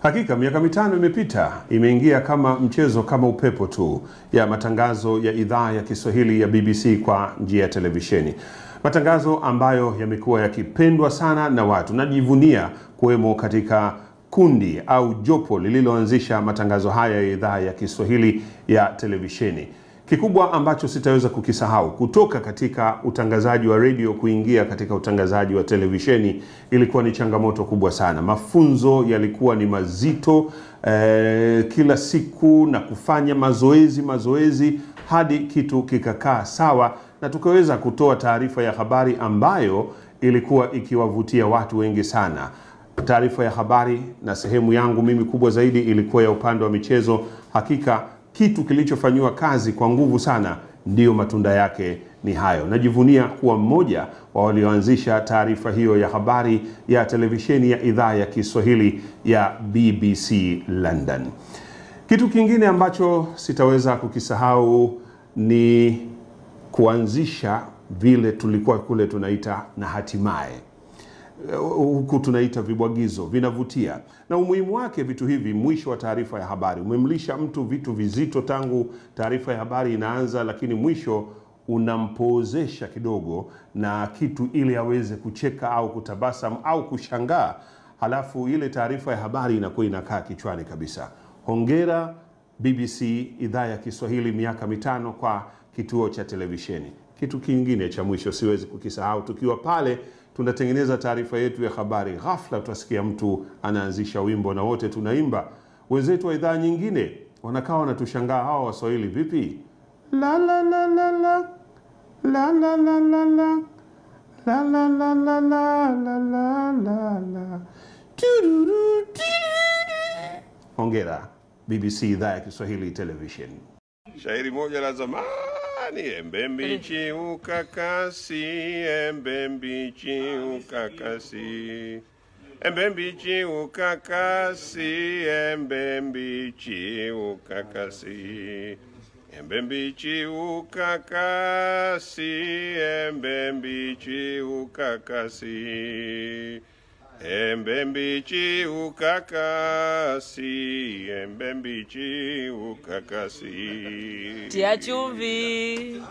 Hakika miaka 5 imepita, imeingia kama mchezo, kama upepo tu, ya matangazo ya idhaa ya Kiswahili ya BBC kwa njia ya televisheni. Matangazo ambayo yamekuwa yakipendwa sana na watu. Najivunia kuwemo katika kundi au jopo lililoanzisha matangazo haya ya idhaa ya Kiswahili ya televisheni. Kikubwa ambacho sitaweza kukisahau, kutoka katika utangazaji wa radio kuingia katika utangazaji wa televisheni ilikuwa ni changamoto kubwa sana. Mafunzo yalikuwa ni mazito kila siku, na kufanya mazoezi hadi kitu kikakaa sawa na tukaweza kutoa taarifa ya habari ambayo ilikuwa ikiwavutia watu wengi sana. Taarifa ya habari, na sehemu yangu mimi kubwa zaidi ilikuwa ya upande wa michezo. Hakika kitu kilichofanywa kazi kwa nguvu sana, ndiyo matunda yake ni hayo. Najivunia kuwa mmoja wa walioanzisha taarifa hiyo ya habari ya televisheni ya idhaa ya Kiswahili ya BBC London. Kitu kingine ambacho sitaweza kukisahau ni kuanzisha vile tulikuwa kule tunaita na hatimaye, huku tunaita vibwagizo, vinavutia. Na umuhimu wake vitu hivi, mwisho wa taarifa ya habari umemlisha mtu vitu vizito tangu taarifa ya habari inaanza, lakini mwisho unampozesha kidogo na kitu ili aweze kucheka au kutabasamu au kushangaa, halafu ile taarifa ya habari inakuwa inakaa kichwani kabisa. Hongera BBC idhaa ya Kiswahili, miaka 5 kwa kituo cha televisheni. Kitu kingine cha mwisho siwezi kukisahau, tukiwa pale tunatengeneza taarifa yetu ya habari, ghafla tutasikia mtu anaanzisha wimbo na wote tunaimba. Wenzetu wa idhaa nyingine wanakaa wanatushangaa, hawa Waswahili vipi? La la la la la la la la la la la la la la la la la la. Hongera BBC idhaa ya Kiswahili television. Shairi moja la zamani: embe mbichi ukakasi, embe mbichi ukakasi, embe mbichi ukakasi, embe mbichi ukakasi, embe mbichi ukakasi, embe mbichi ukakasi, embe mbichi ukakasi, embe mbichi ukakasi. Tia chumvi.